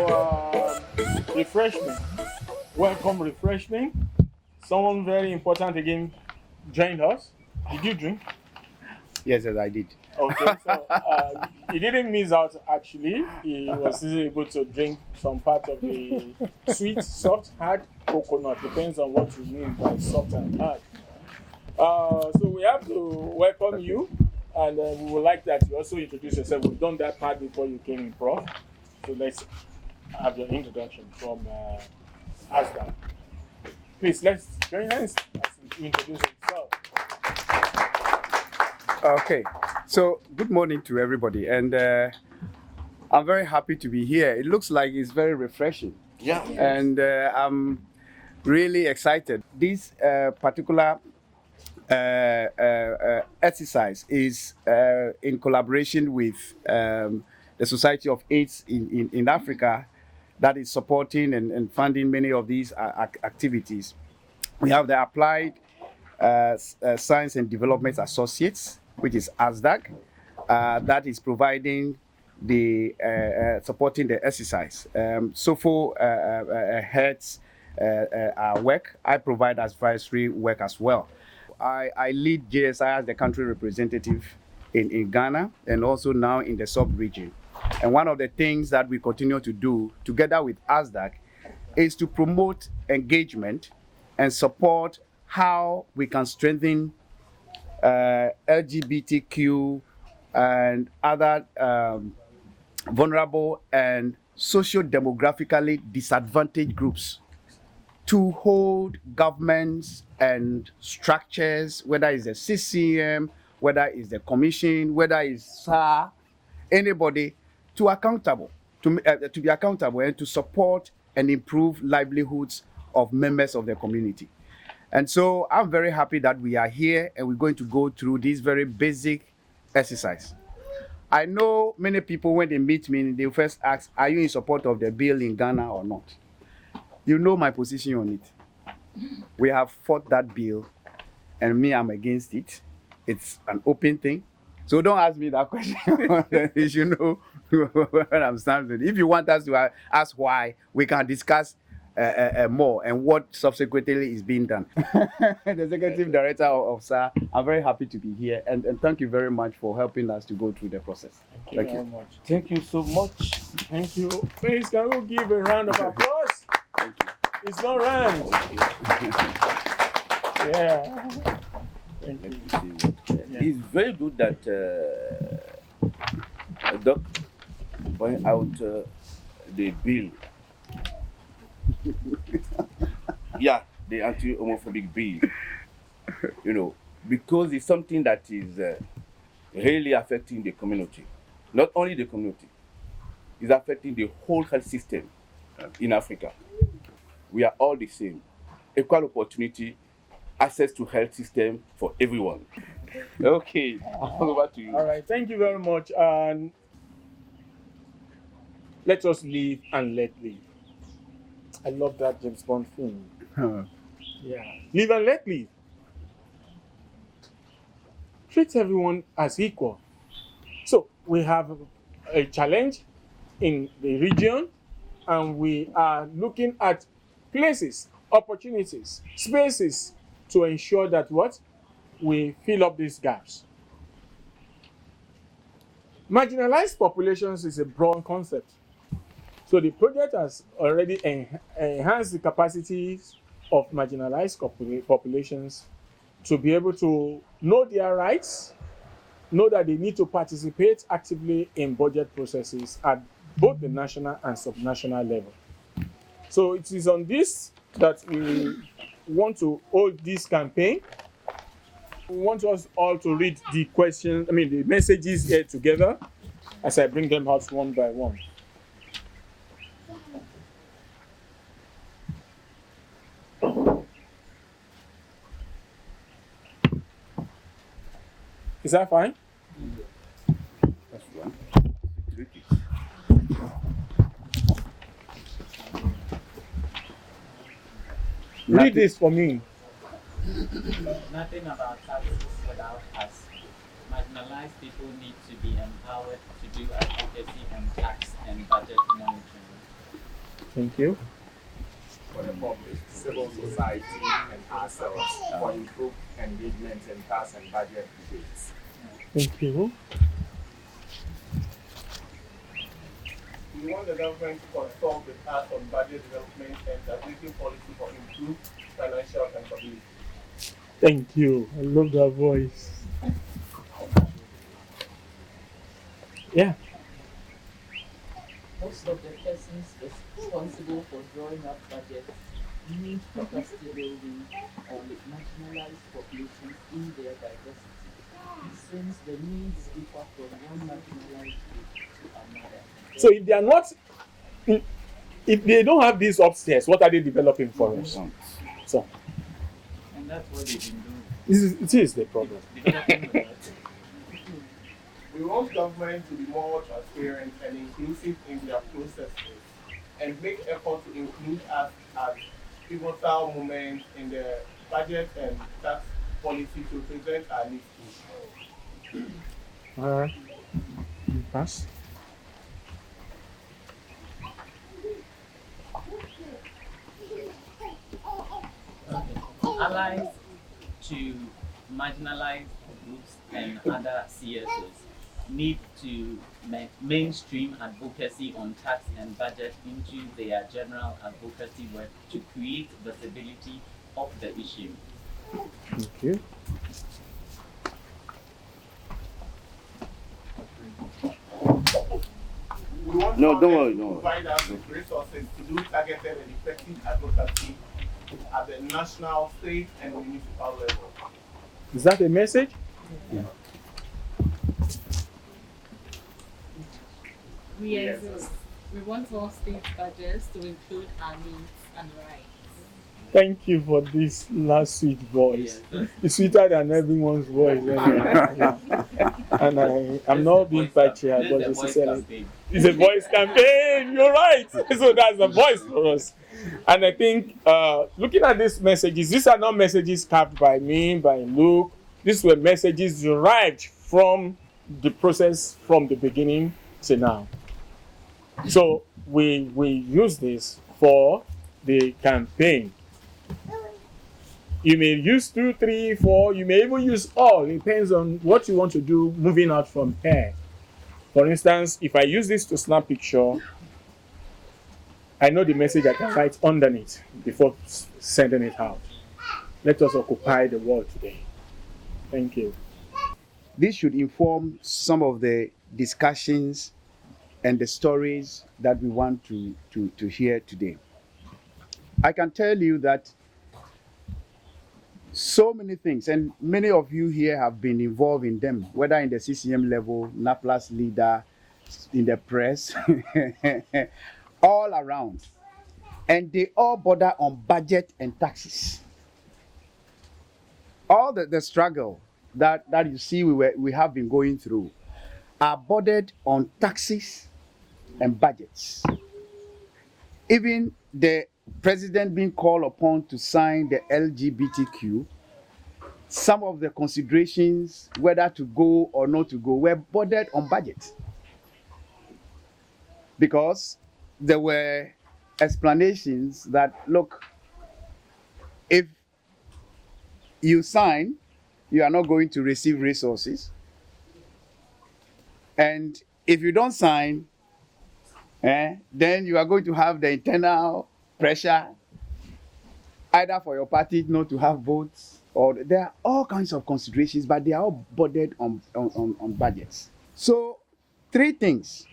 our refreshment. Welcome refreshment. Someone very important again joined us. Did you drink? Yes, I did. Okay, so he didn't miss out actually. He was still able to drink some part of the sweet, soft, hard coconut. Depends on what you mean by soft and hard. So we have to welcome you, and we would like that you also introduce yourself. We've done that part before you came in, Prof. So let's have your introduction from Asda. Please, let's join hands as you introduce yourself. Okay, so good morning to everybody, and I'm very happy to be here. It looks like it's very refreshing. Yeah. And I'm really excited. This particular exercise is in collaboration with the Society of AIDS in Africa that is supporting and funding many of these activities. We have the Applied Science and Development Associates, which is ASDAC, that is providing the supporting the exercise. SOFO heads our work. I provide advisory work as well. I lead JSI as the country representative in Ghana and also now in the sub-region. And one of the things that we continue to do together with ASDAC is to promote engagement and support how we can strengthen LGBTQ and other vulnerable and socio-demographically disadvantaged groups to hold governments and structures, whether it's the CCM, whether it's the commission, whether it's SAR, anybody, to be accountable and to support and improve livelihoods of members of the community. And so I'm very happy that we are here and we're going to go through this very basic exercise. I know many people, when they meet me, they first ask, are you in support of the bill in Ghana or not? You know my position on it. We have fought that bill, and me, I'm against it. It's an open thing. So don't ask me that question. You should know where I'm standing. If you want us to ask why, we can discuss more and what subsequently is being done. The Executive Director of SAR, I'm very happy to be here, and thank you very much for helping us to go through the process. Thank you very much. Thank you so much. Thank you. Please, can we give a round of applause? Thank you. It's not round. Yeah. Thank you. It's very good that Doc point out the bill. Yeah, the anti-homophobic bill. You know, because it's something that is really affecting the community. Not only the community, it's affecting the whole health system in Africa. We are all the same. Equal opportunity, access to health system for everyone. Okay, over to you. All right, thank you very much. And let us live and let live. I love that James Bond film. Yeah, live and let live. Treat everyone as equal. So we have a challenge in the region, and we are looking at places, opportunities, spaces to ensure that we fill up these gaps. Marginalized populations is a broad concept. So the project has already enhanced the capacities of marginalized populations to be able to know their rights, know that they need to participate actively in budget processes at both the national and subnational level. So it is on this that we want to hold this campaign. We want us all to read the messages here together as I bring them out one by one. Is that fine? That's one. Read this for me. Nothing about taxes without us. Marginalized people need to be empowered to do advocacy on tax and budget monitoring. Thank you. For the public, civil society, and ourselves for improved engagement in tax and budget debates. Thank you. We want the government to consult with us on budget development and stability policy for improved financial accountability. Thank you. I love that voice. Yeah. Most of the persons responsible for drawing up budgets need capacity building on marginalized populations in their diversity, since the needs differ from one marginalized group to another. So if they are not, if they don't have this upstairs, what are they developing for us? So And that's what they've been doing. it is the problem. Developing a lot. We want government to be more transparent and inclusive in their processes and make effort to include us at pivotal moments in the budget and tax policy to present our needs. All right. Pass. Allies to marginalized groups and other CSOs need to mainstream advocacy on tax and budget into their general advocacy work to create visibility of the issue. Thank you. We want No, don't government worry, to don't worry. provide us with resources to do targeted and effective advocacy at the national, state, and municipal level. Is that a message? We exist. We want all state budgets to include our needs and rights. Thank you for this last sweet voice. It's sweeter than everyone's voice. Anyway. And I'm not being partial, but This it's is a a, voice campaign. it's a voice campaign. You're right. So that's the voice for us. And I think looking at these messages, these are not messages carved by me, by Luke. These were messages derived from the process from the beginning to now. So we use this for the campaign. You may use 2, 3, 4. You may even use all. It depends on what you want to do moving out from here. For instance, if I use this to snap picture, I know the message I can write underneath before sending it out. Let us occupy the world today. Thank you. This should inform some of the discussions and the stories that we want to hear today. I can tell you that so many things, and many of you here have been involved in them, whether in the CCM level, NAPLAS leader, in the press, all around. And they all border on budget and taxes. All the struggle that you see we have been going through are bordered on taxes and budgets. Even the president being called upon to sign the LGBTQ, some of the considerations whether to go or not to go were bordered on budget. Because there were explanations that, look, if you sign, you are not going to receive resources. And if you don't sign, then you are going to have the internal pressure, either for your party not to have votes, or there are all kinds of considerations, but they are all bordered on budgets. So, 3 things.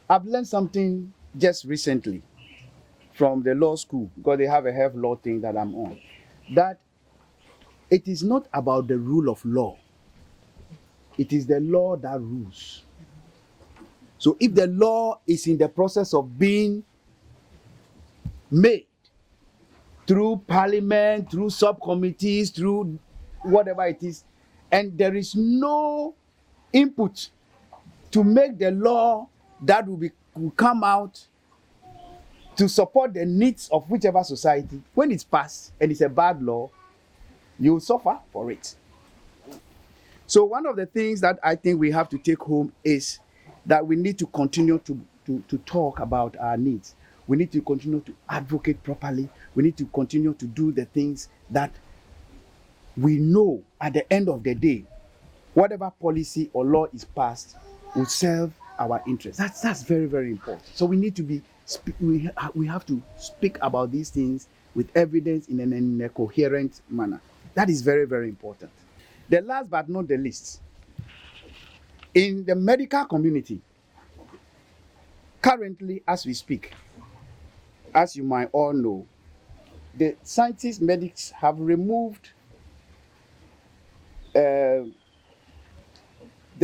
I've learned something just recently from the law school, because they have a health law thing that I'm on, that it is not about the rule of law. It is the law that rules. So if the law is in the process of being made through parliament, through subcommittees, through whatever it is, and there is no input to make the law that will come out to support the needs of whichever society, when it's passed and it's a bad law, you will suffer for it. So one of the things that I think we have to take home is that we need to continue to talk about our needs. We need to continue to advocate properly. We need to continue to do the things that we know at the end of the day, whatever policy or law is passed will serve our interests. That's very, very important. So we need to be, we have to speak about these things with evidence in a coherent manner. That is very, very important. The last but not the least, in the medical community, currently as we speak, as you might all know, the scientists, medics have removed the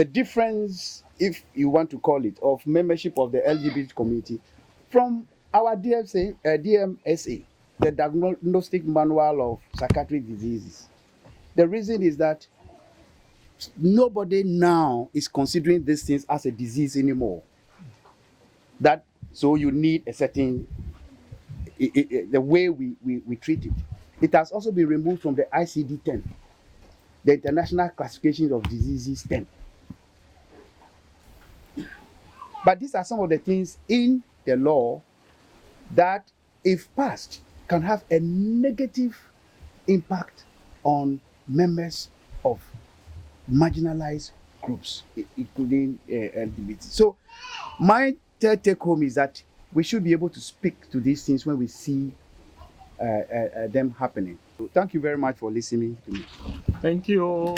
difference, if you want to call it, of membership of the LGBT community from our DMSA, the Diagnostic Manual of Psychiatric Diseases. The reason is that nobody now is considering these things as a disease anymore. So you need a certain, the way we treat it. It has also been removed from the ICD-10, the International Classification of Diseases 10. But these are some of the things in the law that, if passed, can have a negative impact on members of marginalized groups, including LGBT. So my third take home is that we should be able to speak to these things when we see them happening. So thank you very much for listening to me. Thank you.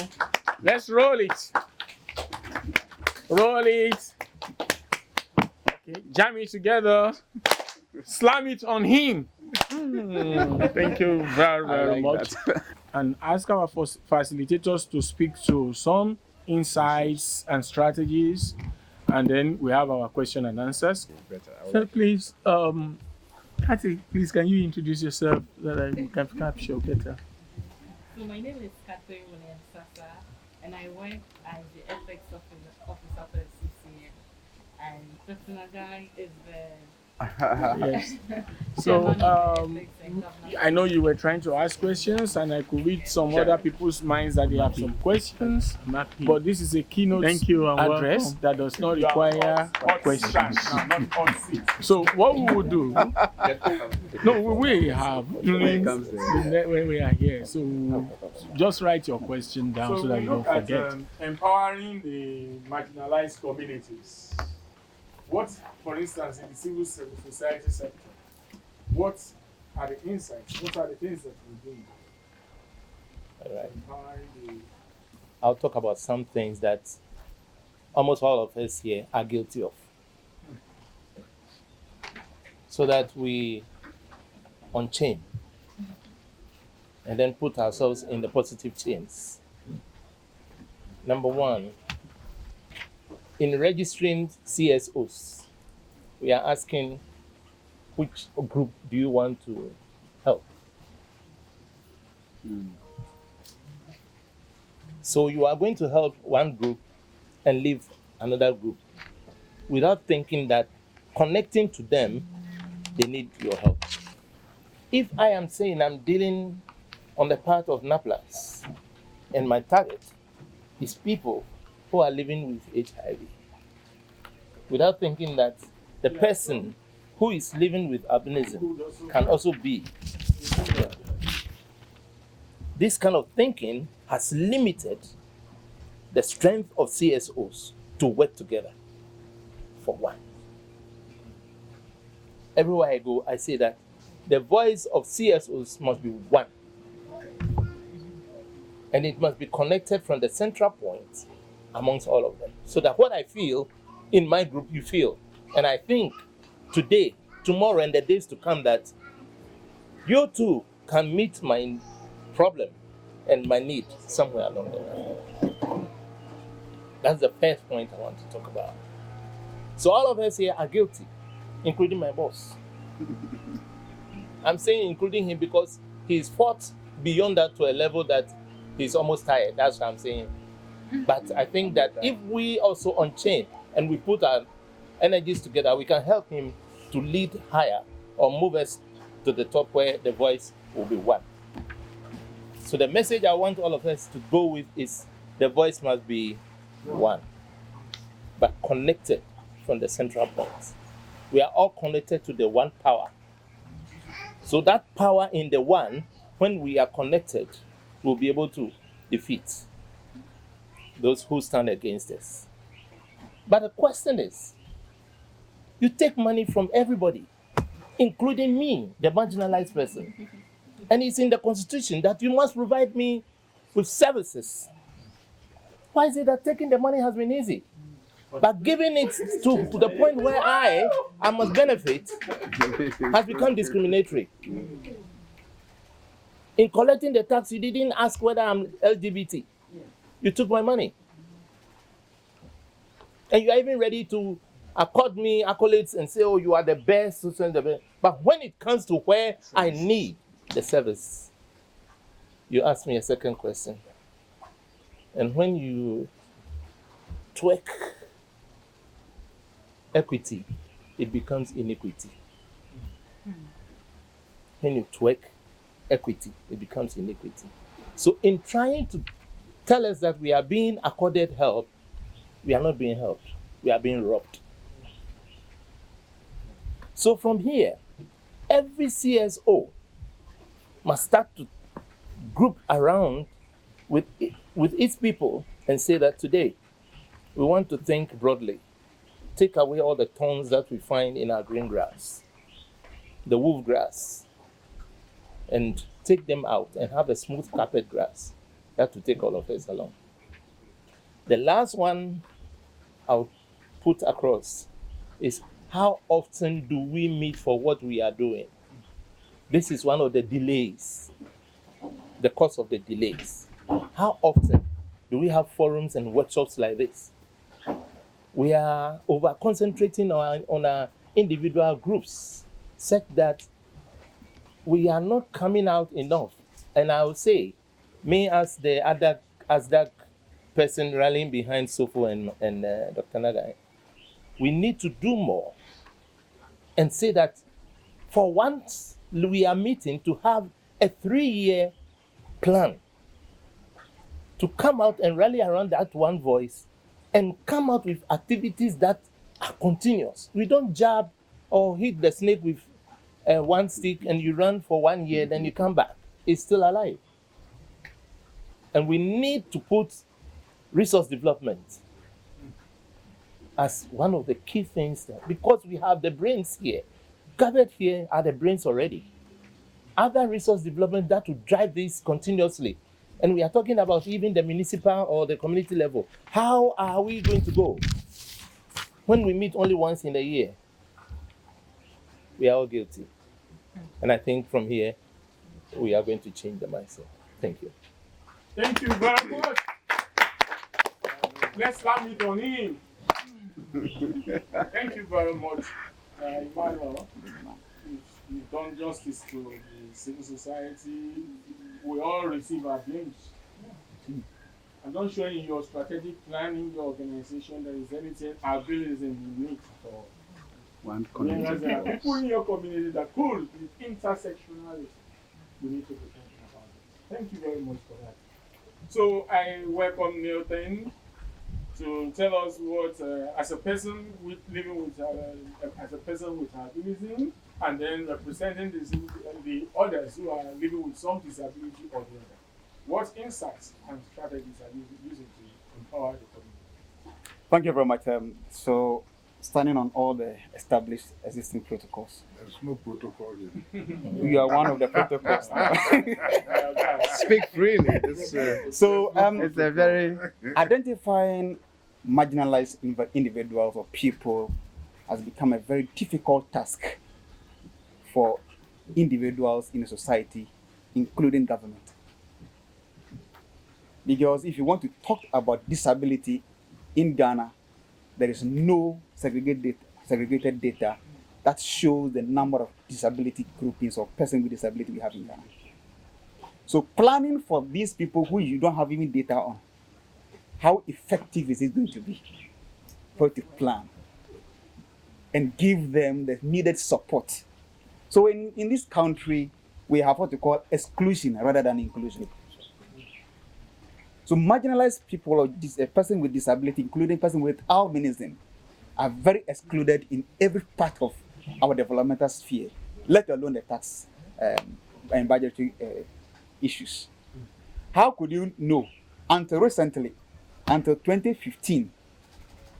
Let's roll it. Roll it. Okay. Jam it together. Slam it on him. Thank you very, very much. And ask our facilitators to speak to some insights and strategies. And then we have our question and answers. So please, Kathy, please, can you introduce yourself so that I can capture better? So my name is Kathy William Sasa, and I work as the ethics officer for the CCM. And Dr. Nagai is the Yes. So I know you were trying to ask questions, and I could read some other people's minds that they have some questions. But this is a keynote address that does not require questions. So what we will do? No, we have during when we are here. So just write your question down so that you don't forget. Empowering the marginalized communities. What, for instance, in the civil society sector, what are the insights? What are the things that we do? All right. I'll talk about some things that almost all of us here are guilty of, so that we unchain and then put ourselves in the positive chains. Number one, in registering CSOs, we are asking which group do you want to help? So you are going to help one group and leave another group without thinking that connecting to them, they need your help. If I am saying I'm dealing on the part of NAPLAS and my target is people who are living with HIV, without thinking that the person who is living with albinism can also be. This kind of thinking has limited the strength of CSOs to work together for one. Everywhere I go, I say that the voice of CSOs must be one. And it must be connected from the central point amongst all of them. So that what I feel in my group, you feel. And I think today, tomorrow, and the days to come that you too can meet my problem and my need somewhere along the line. That's the first point I want to talk about. So all of us here are guilty, including my boss. I'm saying including him because he's fought beyond that to a level that he's almost tired. That's what I'm saying. But I think that if we also unchain and we put our energies together, we can help him to lead higher or move us to the top where the voice will be one. So the message I want all of us to go with is the voice must be one, but connected from the central point. We are all connected to the one power. So that power in the one, when we are connected, we'll be able to defeat those who stand against us. But the question is, you take money from everybody, including me, the marginalized person. And it's in the Constitution that you must provide me with services. Why is it that taking the money has been easy? But giving it to the point where I must benefit has become discriminatory. In collecting the tax, you didn't ask whether I'm LGBT. You took my money. And you are even ready to accord me accolades and say, oh, you are the best. But when it comes to where I need the service, you ask me a second question. And when you twerk equity, it becomes iniquity. When you twerk equity, it becomes iniquity. So in trying to tell us that we are being accorded help, we are not being helped. We are being robbed. So from here, every CSO must start to group around with its people and say that today, we want to think broadly. Take away all the thorns that we find in our green grass, the wolf grass, and take them out and have a smooth carpet grass. That will take all of us along. The last one I'll put across is how often do we meet for what we are doing? This is one of the delays, the cause of the delays. How often do we have forums and workshops like this? We are over-concentrating on our individual groups, such that we are not coming out enough. And I will say, me as that person rallying behind Sopho and Dr. Nagai, we need to do more and say that for once we are meeting to have a 3-year plan to come out and rally around that one voice and come out with activities that are continuous. We don't jab or hit the snake with one stick and you run for 1 year, then you come back. It's still alive. And we need to put resource development as one of the key things there, because we have the brains here. Gathered here are the brains already. Other resource development that will drive this continuously. And we are talking about even the municipal or the community level. How are we going to go when we meet only once in a year? We are all guilty. And I think from here, we are going to change the mindset. Thank you. Thank you very much. Let's slam it on him. Thank you very much, Emmanuel. You've done justice to the civil society. We all receive our blames. I'm not sure in your strategic plan in your organization there is anything ableism unique at all. One Whereas there are people in your community that could with intersectionality. We need to be thinking about it. Thank you very much for that. So I welcome Milton to tell us what, as a person living with albinism, and then representing the others who are living with some disability or the other. What insights and strategies are you using to empower the community? Thank you very much. So, standing on all the established existing protocols. There's no protocol here. We are one of the protocols. Speak freely. So, it's a very identifying marginalized individuals or people has become a very difficult task for individuals in a society, including government. Because if you want to talk about disability in Ghana, there is no segregated data that shows the number of disability groupings or persons with disability we have in Ghana. So planning for these people who you don't have even data on, how effective is it going to be for you to plan and give them the needed support? So in this country, we have what we call exclusion rather than inclusion. So marginalized people or a person with disability, including person with albinism, are very excluded in every part of our developmental sphere, let alone the tax and budgetary issues. How could you know until recently, until 2015,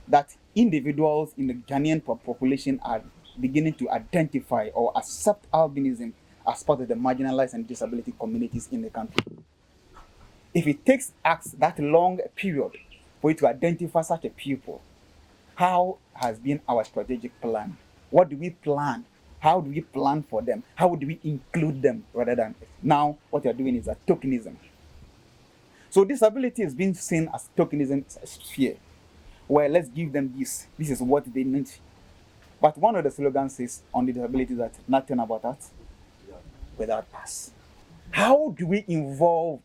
that individuals in the Ghanaian population are beginning to identify or accept albinism as part of the marginalized and disability communities in the country? If it takes us that long period for you to identify such a people, how has been our strategic plan? What do we plan? How do we plan for them? How do we include them rather than now what you're doing is a tokenism? So disability is being seen as tokenism sphere, where let's give them this. This is what they need. But one of the slogans is on the disability that nothing about us without us. How do we involve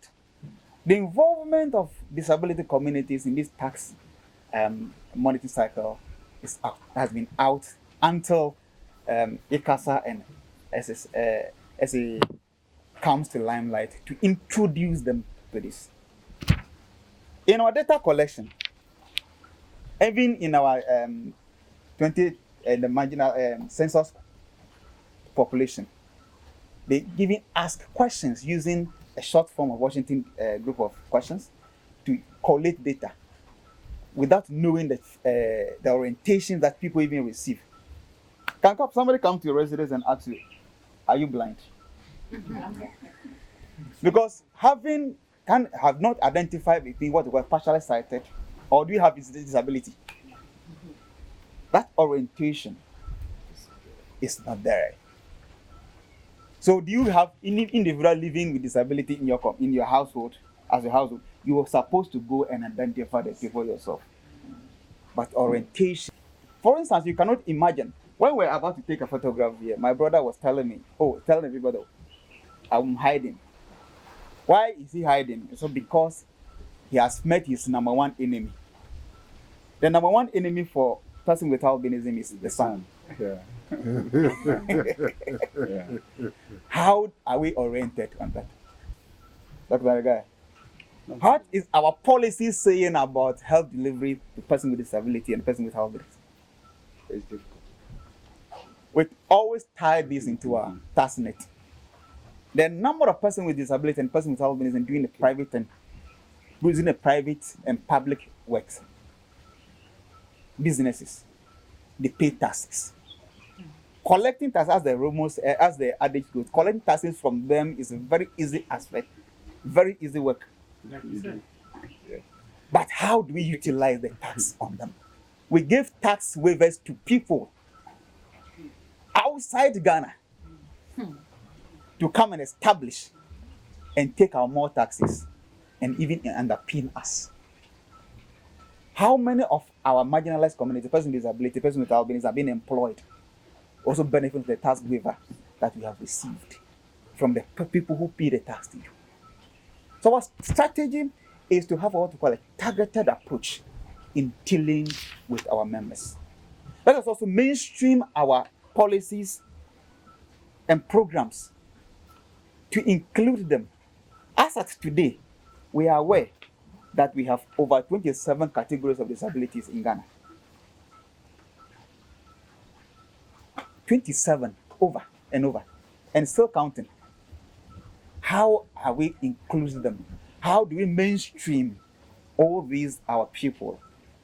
the involvement of disability communities in this tax monetary cycle has been out until ICASA and SA comes to limelight to introduce them to this. In our data collection, even in our the marginal census population, they giving ask questions using a short form of Washington group of questions to collate data without knowing the orientation that people even receive. Can somebody come to your residence and ask you, are you blind? Because have not identified between what were partially sighted, or do you have disability? That orientation is not there. So do you have any individual living with disability in your household, as a household? You are supposed to go and identify the people yourself. But orientation, for instance, you cannot imagine, when we're about to take a photograph here, my brother was telling everybody, I'm hiding. Why is he hiding? So because he has met his number one enemy. The number one enemy for person with albinism is the sun. Yeah. Yeah. How are we oriented on that? Dr. Guy, what is our policy saying about health delivery to person with disability and person with albinism? It's difficult. We always tie this into our task net. The number of persons with disability and persons with albinism doing the private and public works, businesses, they pay taxes. Collecting taxes, as the adage goes, collecting taxes from them is a very easy aspect, very easy work. But how do we utilize the tax on them? We give tax waivers to people outside Ghana to come and establish and take our more taxes and even underpin us. How many of our marginalized communities, persons with disability, persons with albinism, are being employed, also benefit from the tax waiver that we have received from the people who pay the tax to you? So our strategy is to have what we call a targeted approach in dealing with our members. Let us also mainstream our policies and programs to include them. As at today, we are aware that we have over 27 categories of disabilities in Ghana. 27, over and over, and still counting. How are we including them? How do we mainstream all these our people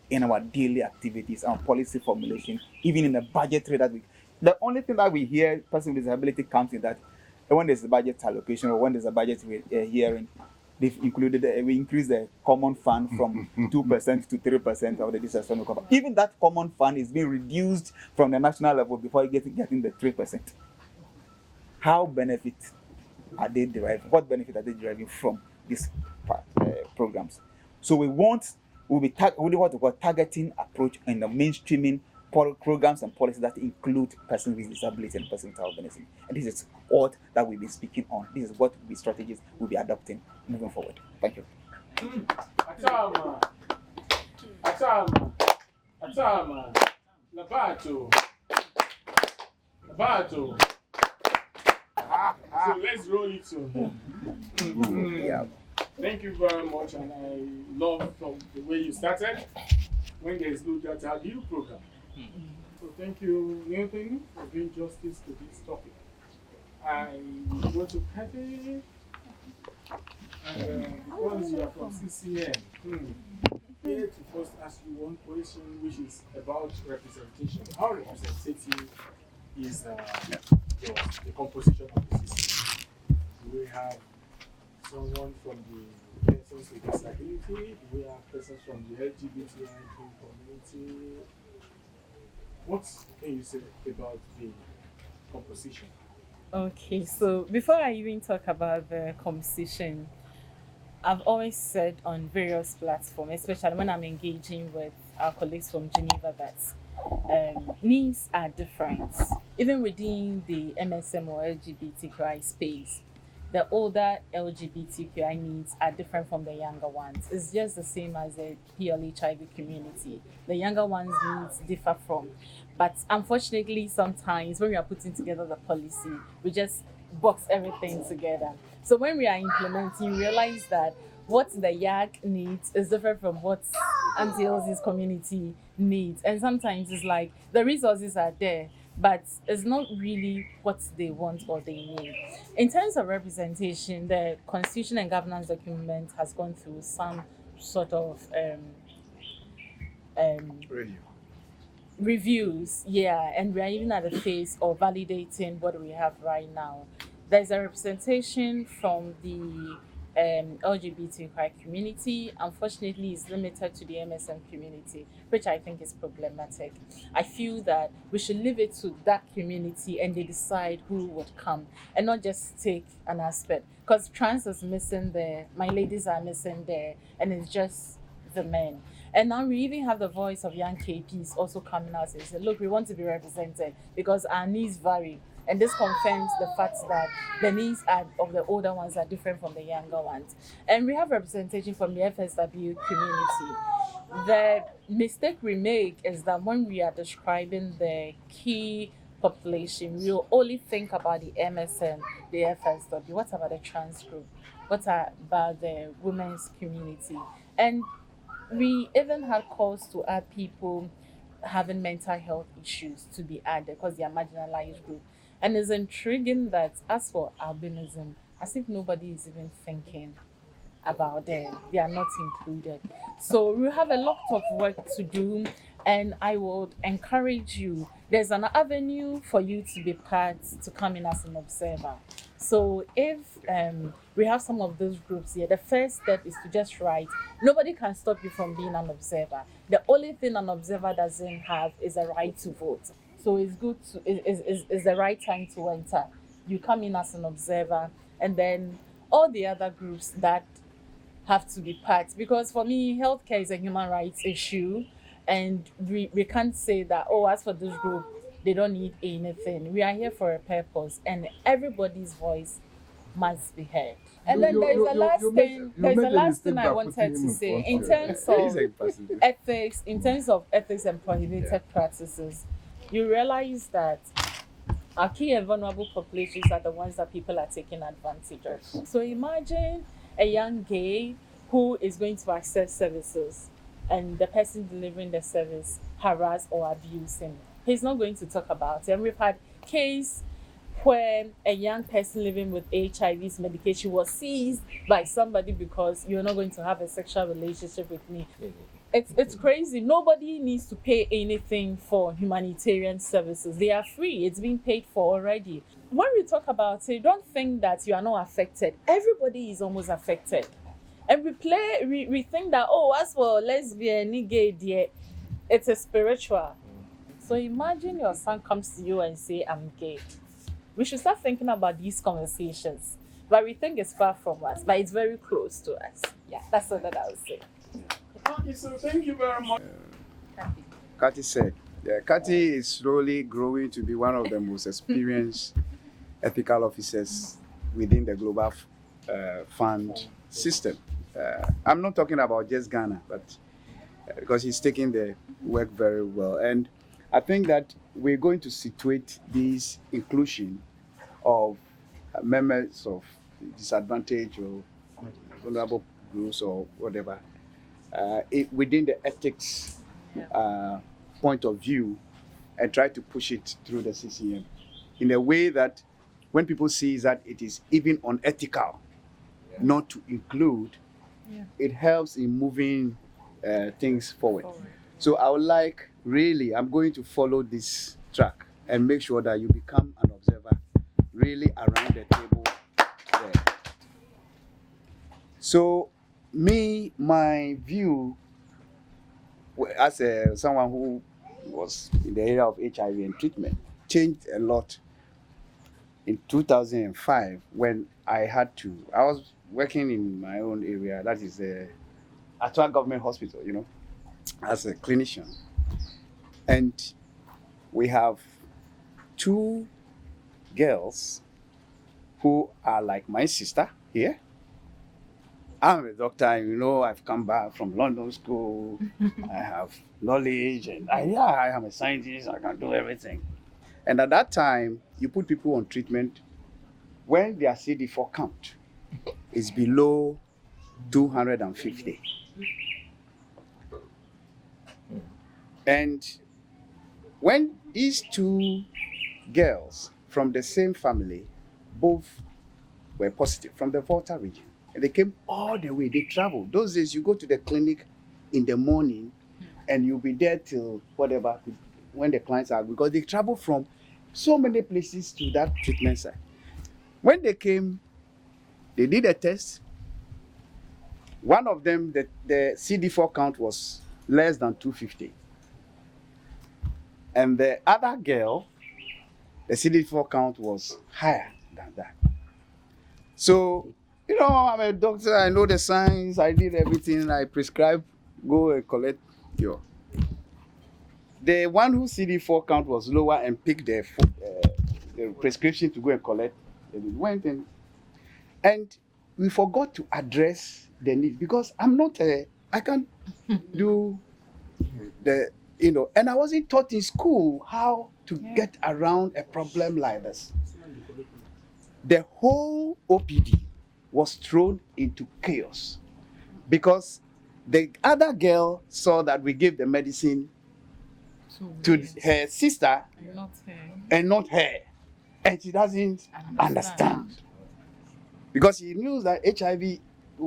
in our daily activities, our policy formulation, even in the budgetary that we... The only thing that we hear person with disability comes in that when there's a budget allocation or when there's a budget hearing, they've included, we increase the common fund from 2% to 3% of the disability cover. Even that common fund is being reduced from the national level before getting the 3%. How benefit are they deriving? What benefit are they deriving from these programs? So we'll be what we call targeting approach and the mainstreaming programs and policies that include persons with disability and persons with albinism. And this is what that we'll be speaking on. This is what the strategies we'll be adopting moving forward. Thank you. Atama. Labato. So let's roll it soon. Yeah. Thank you very much, and I love from the way you started. When there is no data, how do you program? So thank you, Nathan, for doing justice to this topic. I will go to Kathy. And because you are from CCM, here to first ask you one question, which is about representation. How representative is the composition of the CCM? Do we have someone from the persons with disability? Do we have persons from the LGBTIQ community? What can you say about the composition? Okay, so before I even talk about the composition, I've always said on various platforms, especially when I'm engaging with our colleagues from Geneva, that needs are different. Even within the MSM or LGBTQI space, the older LGBTQI needs are different from the younger ones. It's just the same as the PLHIV community. The younger ones' needs differ from. But unfortunately, sometimes when we are putting together the policy, we just box everything together. So when we are implementing, you realize that what the YAG needs is different from what Auntie Elsie's community needs. And sometimes it's like the resources are there, but it's not really what they want or they need. In terms of representation, the Constitution and Governance document has gone through some sort of reviews, and we are even at the phase of validating what we have right now. There's a representation from the LGBTQI community. Unfortunately, it's limited to the MSM community, which I think is problematic. I feel that we should leave it to that community and they decide who would come and not just take an aspect. Because trans is missing there, my ladies are missing there, and it's just the men. And now we even have the voice of young KPs also coming out and say, look, we want to be represented because our needs vary. And this confirms the fact that the needs of the older ones are different from the younger ones. And we have representation from the FSW community. The mistake we make is that when we are describing the key population, we will only think about the MSN, the FSW. What about the trans group? What about the women's community? And we even had calls to add people having mental health issues to be added because they are marginalized group. And it's intriguing that as for albinism, as if nobody is even thinking about them. They are not included. So we have a lot of work to do, and I would encourage you. There's an avenue for you to be part, to come in as an observer. So if we have some of those groups here, the first step is to just write. Nobody can stop you from being an observer. The only thing an observer doesn't have is a right to vote. So it's good to, is the right time to enter. You come in as an observer, and then all the other groups that have to be part. Because for me, healthcare is a human rights issue, and we can't say that, oh, as for this group, they don't need anything. We are here for a purpose, and everybody's voice must be heard. And then there's the last thing I wanted to say in terms of ethics, and prohibited practices. You realize that our key and vulnerable populations are the ones that people are taking advantage of. So imagine a young gay who is going to access services and the person delivering the service harass or abuse him. He's not going to talk about it. And we've had case where a young person living with HIV's medication was seized by somebody because you're not going to have a sexual relationship with me. It's crazy. Nobody needs to pay anything for humanitarian services. They are free. It's being paid for already. When we talk about it, don't think that you are not affected. Everybody is almost affected. And we think that, oh, as for lesbian, gay, dear, it's a spiritual. So imagine your son comes to you and say, I'm gay. We should start thinking about these conversations. But we think it's far from us, but it's very close to us. Yeah, that's all that I would say. Okay, so thank you very much. Kati said, Kati is slowly growing to be one of the most experienced ethical officers within the Global Fund system. I'm not talking about just Ghana, but because he's taking the work very well. And I think that we're going to situate this inclusion of members of disadvantaged or vulnerable groups or whatever within the ethics point of view and try to push it through the CCM in a way that when people see that it is even unethical not to include, it helps in moving things forward. So I would like, really, I'm going to follow this track and make sure that you become an observer really around the table there. So my view as someone who was in the area of HIV and treatment changed a lot in 2005 when I was working in my own area, that is the Atwa Government Hospital, as a clinician. And we have 2 girls who are like my sister here. I'm a doctor, I've come back from London school. I have knowledge, and I am a scientist, I can do everything. And at that time, you put people on treatment when their CD4 count is below 250. And when these 2 girls from the same family, both were positive from the Volta region, and they came all the way, they traveled. Those days, you go to the clinic in the morning and you'll be there till whatever, when the clients are, because they travel from so many places to that treatment site. When they came, they did a test. One of them, the CD4 count was less than 250. And the other girl, the CD4 count was higher than that. So, I'm a doctor, I know the science, I did everything, I prescribe, go and collect your. The one whose CD4 count was lower and picked the prescription to go and collect, they went in. And we forgot to address the need because I can't do and I wasn't taught in school how to get around a problem like this. The whole OPD was thrown into chaos because the other girl saw that we gave the medicine to her sister and not her. And she doesn't understand. Because she knew that HIV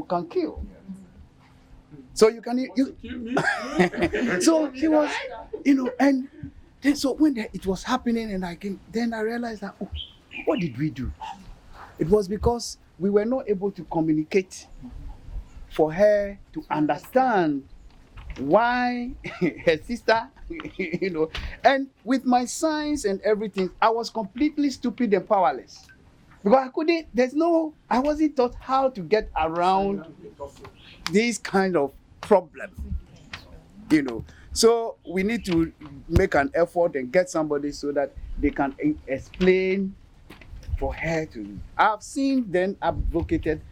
can kill. So you can, so she was, and then so when it was happening and then I realized that, what did we do? It was because we were not able to communicate for her to understand why her sister, and with my science and everything, I was completely stupid and powerless. Because I wasn't taught how to get around these kind of problems, So we need to make an effort and get somebody so that they can explain for her to. I've seen them advocated.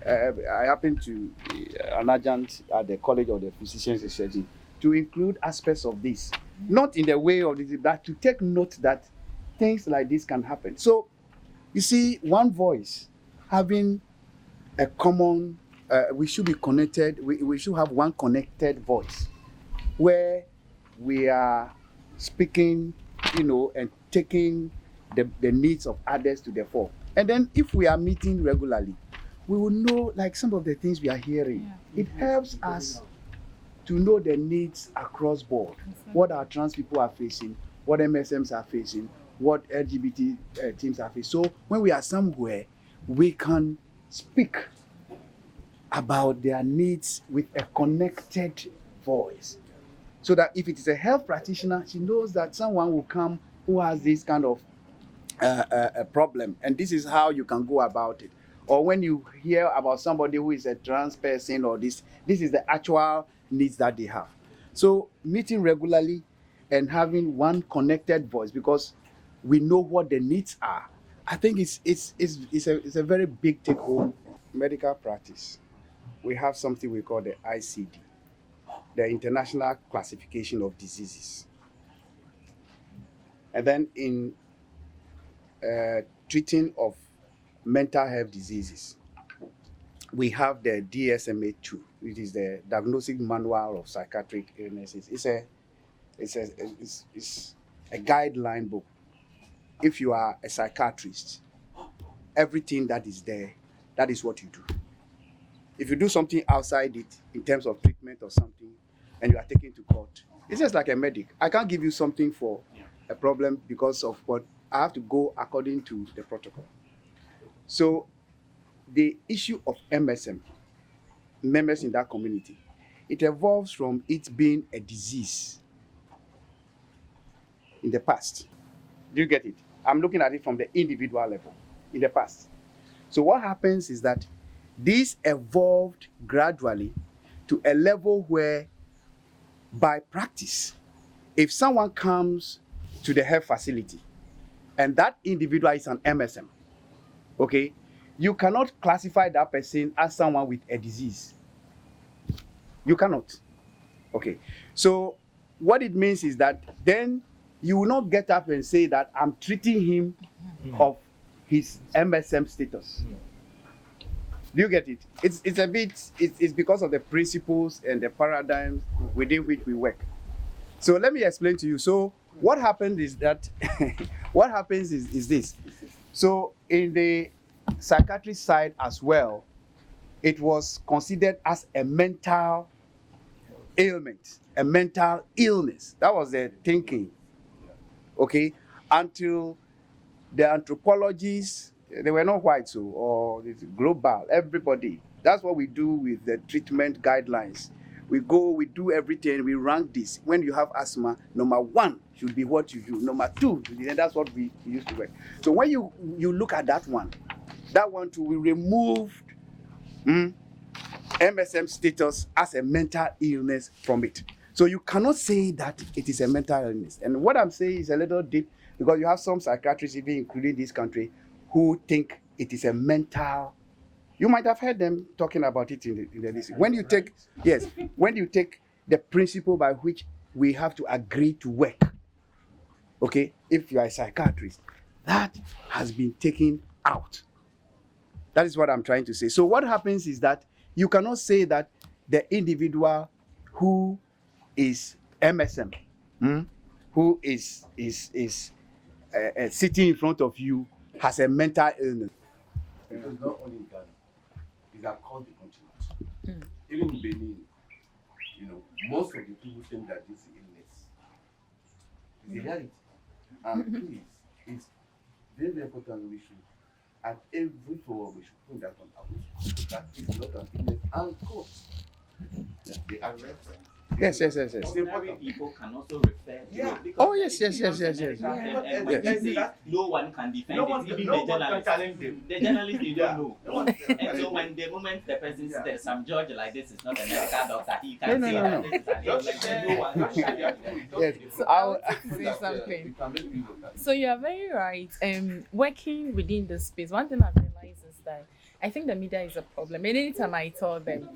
I happen to be an adjunct at the College of the Physicians and Surgeons to include aspects of this, not in the way of this, but to take note that things like this can happen. So, you see, one voice, having a common, we should be connected, we should have one connected voice where we are speaking, and taking the needs of others to the fore. And then if we are meeting regularly, we will know, like some of the things we are hearing. It helps us to know the needs across board, what our trans people are facing, what MSMs are facing, what LGBT teams are facing. So when we are somewhere, we can speak about their needs with a connected voice. So that if it is a health practitioner, she knows that someone will come who has this kind of a problem, and this is how you can go about it. Or when you hear about somebody who is a trans person, or this is the actual needs that they have. So meeting regularly and having one connected voice, because we know what the needs are. I think it's a very big take home. Medical practice, we have something we call the ICD, the International Classification of Diseases. And then in treating of mental health diseases, we have the DSM-2, which is the Diagnostic Manual of Psychiatric Illnesses. It's It's a guideline book. If you are a psychiatrist, everything that is there, that is what you do. If you do something outside it in terms of treatment or something, and you are taken to court, it's just like a medic. I can't give you something for a problem because of what I have to go according to the protocol. So the issue of MSM, members in that community, it evolves from it being a disease in the past. Do you get it? I'm looking at it from the individual level in the past. So what happens is that this evolved gradually to a level where, by practice, if someone comes to the health facility and that individual is an MSM, okay, you cannot classify that person as someone with a disease. You cannot. Okay. So what it means is that then you will not get up and say that I'm treating him of his MSM status. Do you get it? It's because of the principles and the paradigms within which we work. So let me explain to you. So what happened is that what happens is this. So in the psychiatry side as well, it was considered as a mental ailment, a mental illness. That was the thinking. Okay, until the anthropologists, they were not white, so, or it's global, everybody. That's what we do with the treatment guidelines. We go, we do everything, we rank this. When you have asthma, number 1 should be what you do. Number 2, and that's what we used to work. So when you look at that one too, we removed MSM status as a mental illness from it. So you cannot say that it is a mental illness. And what I'm saying is a little deep, because you have some psychiatrists, even including this country, who think it is a mental. You might have heard them talking about it in the list. When you take the principle by which we have to agree to work, okay, if you are a psychiatrist, that has been taken out. That is what I'm trying to say. So what happens is that you cannot say that the individual who is MSM, who is sitting in front of you, has a mental illness. It is not only in Ghana. It's across the continent. Even in Benin, most of the people think that this illness is a reality. And please, it's very, very important we should, at every forum, we should put that on out. That is not an illness. And course, they are referenced. Yes. Ordinary people can also refer to it. because Oh, yes. And when they say no one can defend it, even the journalists. The journalists, they don't know. And so when the moment the person says, some judge like this is not a medical doctor, he can say that this is an illness, and no one can defend it. Yes. So I want to say something. So you are very right. Working within the space, one thing I've realized is that I think the media is a problem. And anytime I tell them,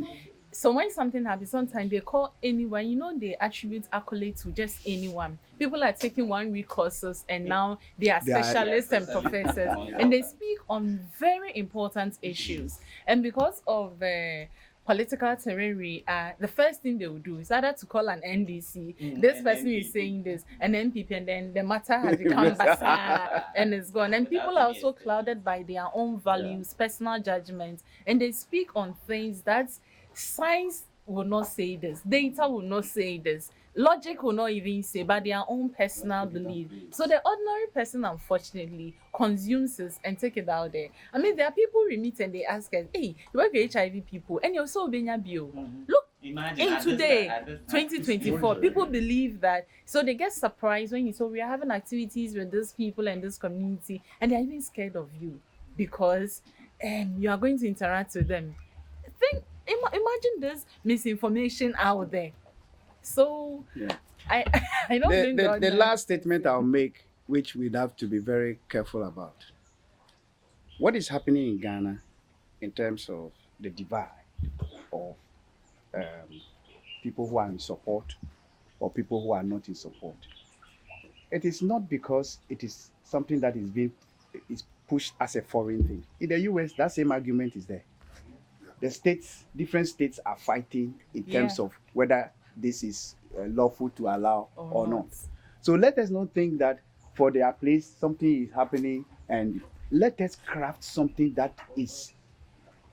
so when something happens, sometimes they call anyone, they attribute accolades to just anyone. People are taking 1 week courses and now they are specialists and professors, and they speak on very important issues. And because of political terrain, the first thing they will do is either to call an NDC, this person is saying this, and NPP, and then the matter has become bazaar and it's gone. And people are also clouded by their own values, personal judgments, and they speak on things that science will not say this, data will not say this, logic will not even say, but their own personal belief. So the ordinary person, unfortunately, consumes this and take it out there. I mean, there are people we meet and they ask us, hey, you work with HIV people, and you're so being bio. Look, in today, 2024, people believe that, so they get surprised when we are having activities with these people and this community, and they're even scared of you because you are going to interact with them. Imagine this misinformation out there. So I don't think the last statement I'll make, which we'd have to be very careful about, what is happening in Ghana in terms of the divide of people who are in support or people who are not in support. It is not because it is something that is pushed as a foreign thing. In the US, that same argument is there. The states, different states are fighting in terms of whether this is lawful to allow or not. not. So let us not think that for their place something is happening, and let us craft something that is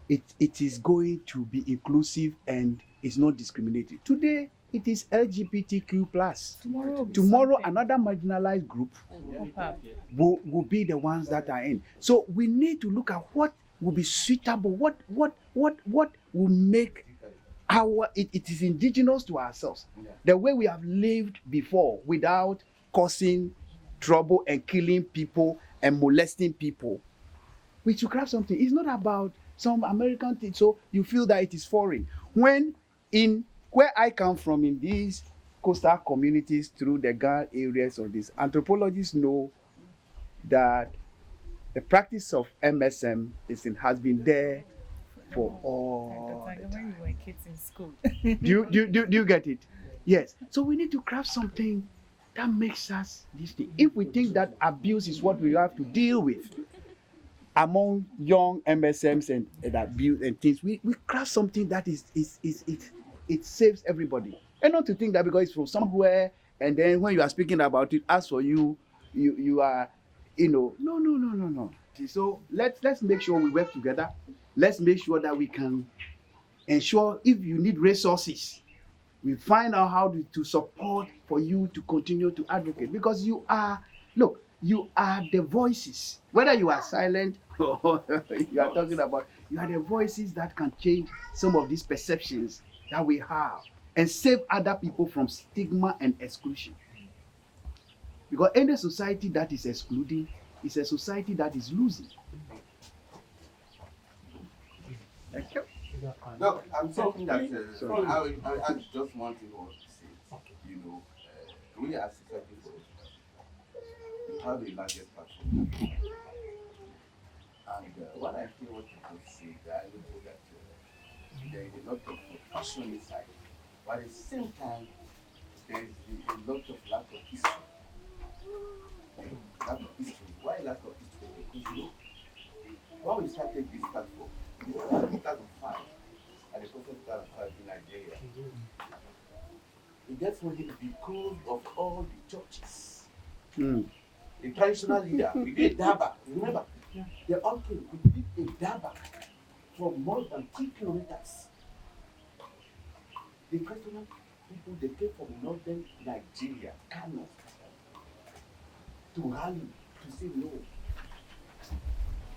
it is going to be inclusive and is not discriminating. Today it is LGBTQ plus. Tomorrow another marginalized group will be the ones that are in. So we need to look at what will be suitable, what will make it is indigenous to ourselves. The way we have lived before without causing trouble and killing people and molesting people. We should craft something. It's not about some American thing, so you feel that it is foreign. When in where I come from, in these coastal communities through the Ghana areas of this, anthropologists know that the practice of MSM has been there for all the time. When we were kids in school. Do you get it? Yes. So we need to craft something that makes us this thing. If we think that abuse is what we have to deal with among young MSMs and abuse and things, we craft something that it saves everybody. And not to think that because it's from somewhere, and then when you are speaking about it, as for you are, no. So let's make sure we work together. Let's make sure that we can ensure, if you need resources, we find out how to support for you to continue to advocate, because you are the voices, whether you are silent or you are talking about, you are the voices that can change some of these perceptions that we have and save other people from stigma and exclusion. Because any society that is excluding is a society that is losing. Thank you. Look, I'm talking that I just want to say, we as society, we have a largest platform. And what I feel what people say, that I know that there is a lot of passion inside, but at the same time, there is a lot of lack of history. Why lack of history? Because when we started this platform, in 2005, at the conference 2005 in Nigeria, it gets ready because of all the churches. The traditional leader, we did Daba, remember? They all came, we did a Daba for more than 3 kilometers. The traditional people, they came from northern Nigeria, Kano, to rally, to say no.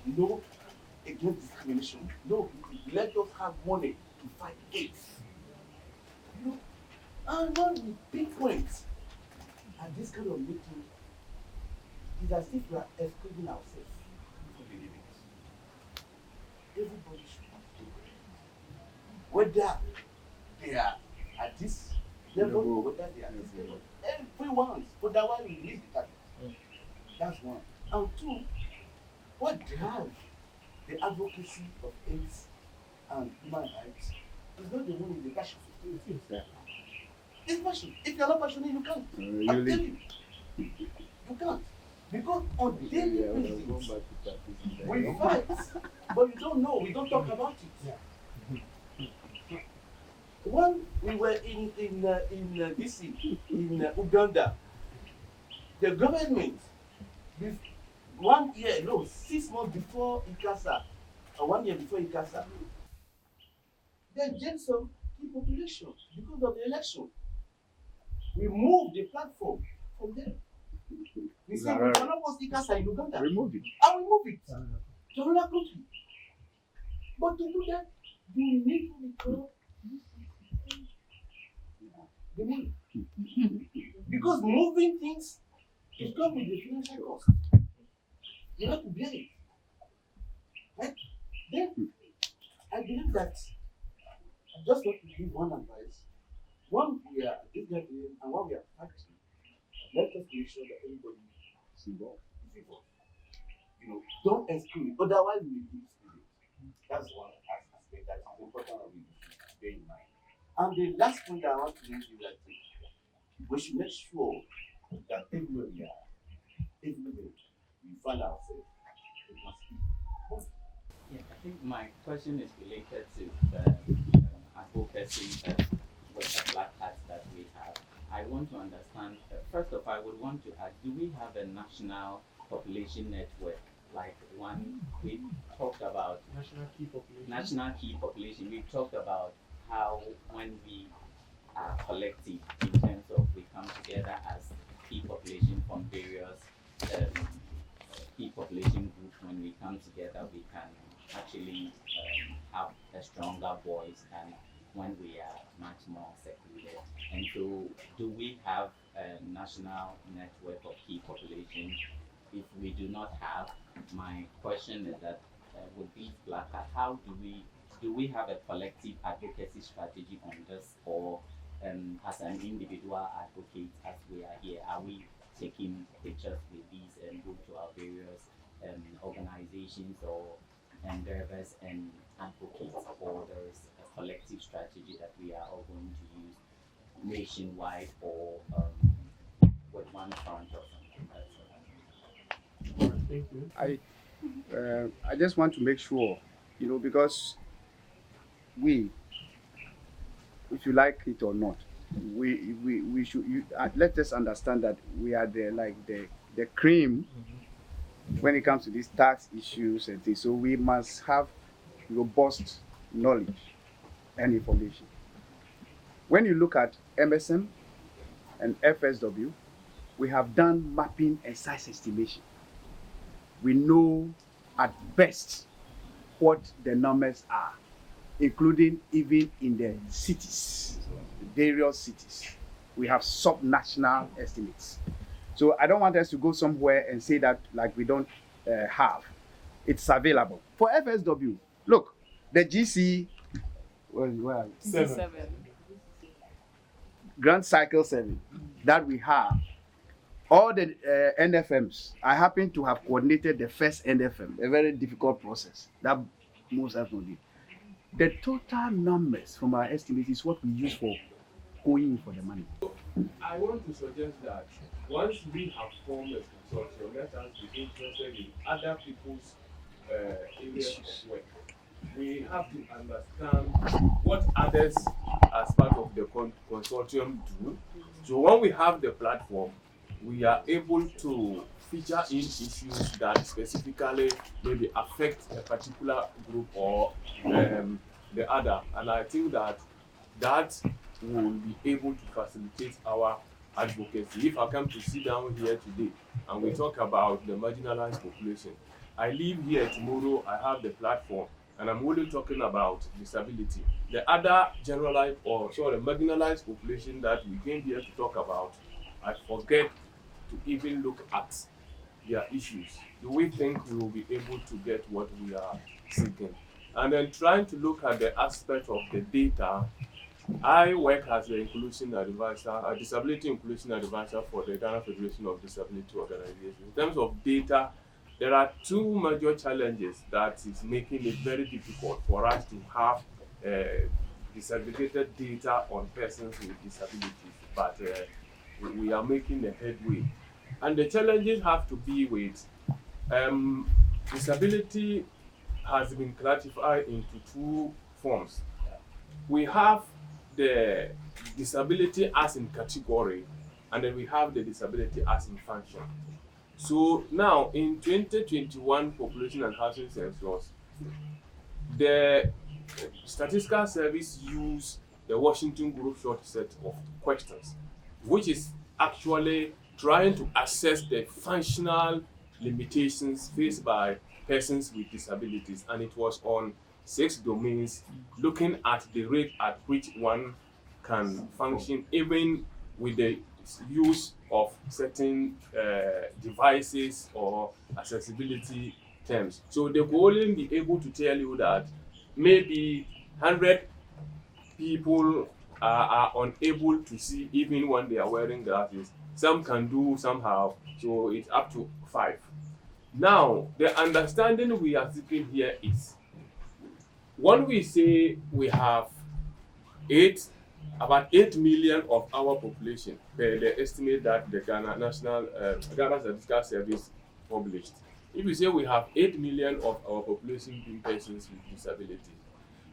No against discrimination. No, let us have money to fight AIDS. And when we pinpoint at this kind of meeting, it's as if we are excluding ourselves from the limits. Everybody should do it. Whether they are at this level or whether they are at this level. Everyone, otherwise we miss the target. That's one. And two, what drives the advocacy of AIDS and human rights is not the one with the passion. It's passion. If you're not passionate, you can't. I'm telling you. You can't. Because on daily basis, we fight, but you don't know, we don't talk about it. When we were in DC, in Uganda, the government, 6 months before ICASA, or 1 year before ICASA, they jailed some key population because of the election. We moved the platform from there. We said we cannot post ICASA in Uganda. Remove it. And we move it to another country. But to do that, you need to withdraw the money. Because moving things, it comes with the financial cost. You have to bear it. Right? Then, I believe that I just want to give one advice. One, we are this gathering, and one we are fighting. Let us make sure that everybody is involved. Don't exclude. Otherwise, we will be excluded. That's one aspect that is important that we should bear in mind. And the last point that I want to make is that we should make sure that everywhere we are, everywhere we find ourselves, we must speak. Yeah, I think my question is related to advocacy with the black hats that want to understand, first of all, I would want to ask, do we have a national population network? Like one, we talked about National key population. national key population. We talked about how when we are collective in terms of we come together as key population from various key population groups, when we come together, we can actually have a stronger voice than when we are much more secluded. And so, do we have a national network of key populations? If we do not have, my question is that with these placards, how do we have a collective advocacy strategy on this, or as an individual advocate, as we are here, are we taking pictures with these and go to our various organizations or endeavors and advocates, or there is a collective strategy that we are all going to use nationwide or with one front or something? Thank you. I just want to make sure, because we, if you like it or not, we should let us understand that we are the cream when it comes to these tax issues and things. So we must have robust knowledge and information. When you look at MSM and FSW, we have done mapping and size estimation. We know at best what the numbers are, including even in the cities, the various cities. We have sub-national estimates. So I don't want us to go somewhere and say that like we don't have. It's available. For FSW, look, the GC, Grand Cycle 7 that we have, all the NFMs, I happen to have coordinated the first NFM, a very difficult process that most have not did. The total numbers from our estimates is what we use for going for the money. I want to suggest that once we have formed a consortium, let us be interested in other people's areas of work. We have to understand what others as part of the consortium do. So when we have the platform, we are able to feature in issues that specifically maybe affect a particular group or the other. And I think that will be able to facilitate our advocacy. If I come to sit down here today and we talk about the marginalized population, I leave here tomorrow, I have the platform, and I'm only talking about disability. The other generalized marginalized population that we came here to talk about, I forget to even look at their issues. Do we think we will be able to get what we are seeking? And then trying to look at the aspect of the data. I work as an inclusion advisor, a disability inclusion advisor for the Ghana Federation of Disability Organizations. In terms of data, there are two major challenges that is making it very difficult for us to have disaggregated data on persons with disabilities, but we are making a headway. And the challenges have to be with disability has been classified into two forms. We have the disability as in category, and then we have the disability as in function. So now in 2021 population and housing census, the statistical service used the Washington Group short set of questions, which is actually trying to assess the functional limitations faced by persons with disabilities, and it was on 6 domains, looking at the rate at which one can function even with the use of certain devices or accessibility terms. So they will only be able to tell you that maybe 100 people are unable to see even when they are wearing glasses. Some can do somehow, so it's up to 5. Now, the understanding we are seeking here is, when we say we have about 8 million of our population, per the estimate that the Ghana Statistical Service published. If we say we have 8 million of our population being persons with disabilities,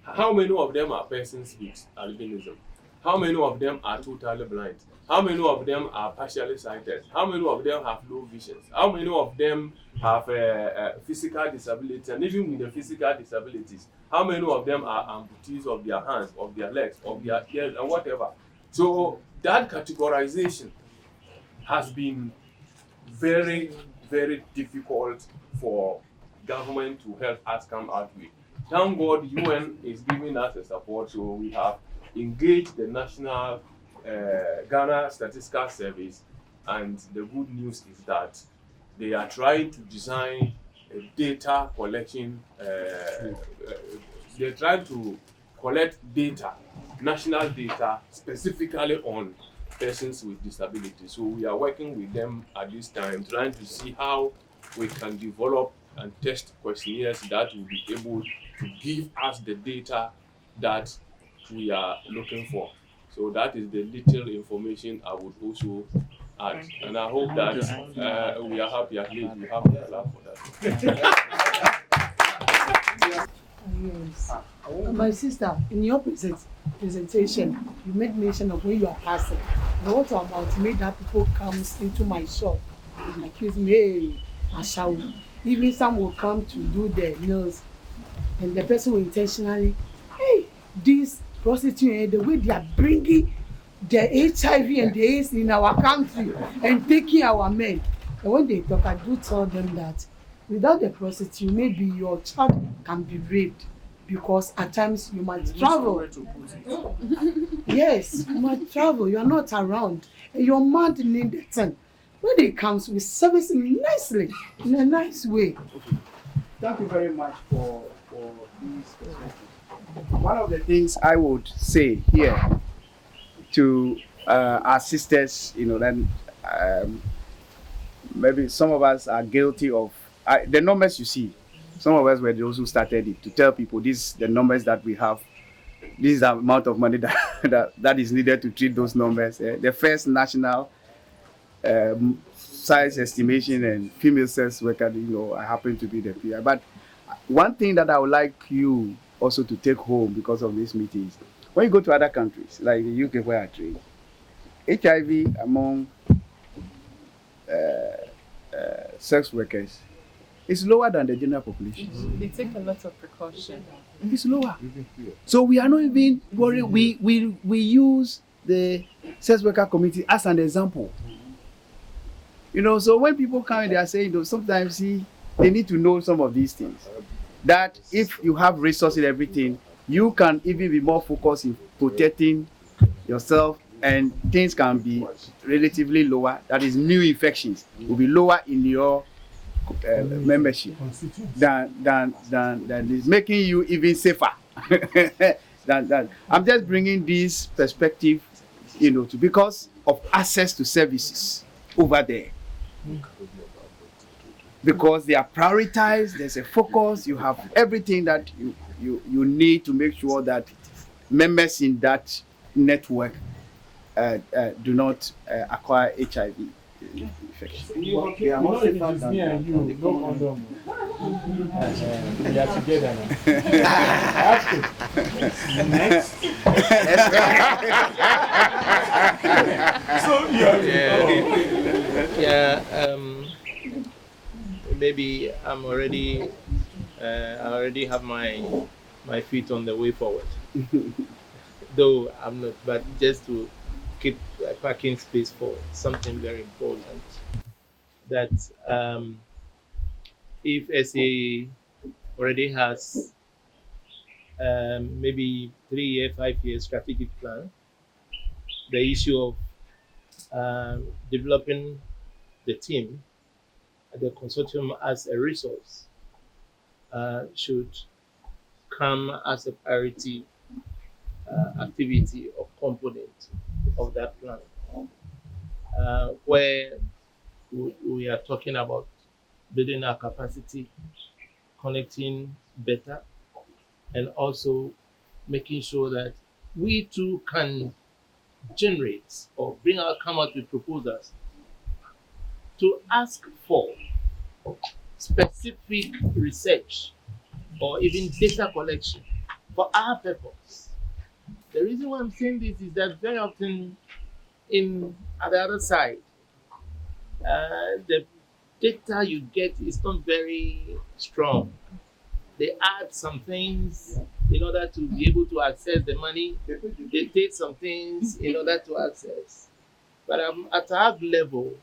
how many of them are persons with albinism? How many of them are totally blind? How many of them are partially sighted? How many of them have low visions? How many of them have physical disability? And even with the physical disabilities, how many of them are amputees of their hands, of their legs, of their ears, and whatever? So that categorization has been very, very difficult for government to help us come out with. Thank God UN is giving us a support, so we have engaged the National Ghana Statistical Service, and the good news is that they are trying to design a data collection, they're trying to collect data, national data, specifically on persons with disabilities. So we are working with them at this time, trying to see how we can develop and test questionnaires that will be able to give us the data that we are looking for. So that is the little information I would also add. And I hope that we are happy. At least we have the allow for that. Yes. My sister, in your presentation, you made mention of when you are passing. And what about me that people comes into my shop and accuse me, hey, Ashawu. Even some will come to do their nails, and the person will intentionally, hey, this prostitute, the way they are bringing the HIV and the AIDS in our country and taking our men. And when they talk, I do tell them that without the prostitute, maybe your child can be raped, because at times you might travel. Yes, you might travel, you are not around, and your man need the thing. When they comes, we service him nicely, in a nice way. Thank you very much for this perspective. One of the things I would say here to our sisters, then maybe some of us are guilty of the numbers you see. Some of us were those who started it to tell people this the numbers that we have. This is the amount of money that is needed to treat those numbers. The first national size estimation and female sex worker, I happen to be the PI. But one thing that I would like you also to take home because of this meeting is when you go to other countries like the UK where I train, HIV among sex workers is lower than the general population. They take a lot of precaution. It's lower. So we are not even worried. We use the sex worker community as an example. So when people come in, they are saying, sometimes they need to know some of these things. That if you have resources and everything, you can even be more focused in protecting yourself, and things can be relatively lower. That is, new infections will be lower in your membership than is making you even safer. than I'm just bringing this perspective, because of access to services over there. Because they are prioritized, there's a focus, you have everything that you need to make sure that members in that network do not acquire HIV infection. It is me and you, no condom. We are together now. Next. So maybe I'm already, I already have my feet on the way forward. Though I'm not, but just to keep parking space for something very important. That if SA already has maybe 3-year, 5-year strategic plan, the issue of developing the team, the consortium as a resource should come as a priority activity or component of that plan, where we are talking about building our capacity, connecting better, and also making sure that we too can generate or come out with proposals to ask for specific research or even data collection for our purpose, The reason why I'm saying this is that very often at the other side, the data you get is not very strong. They add some things in order to be able to access the money. They take some things in order to access. But at our level,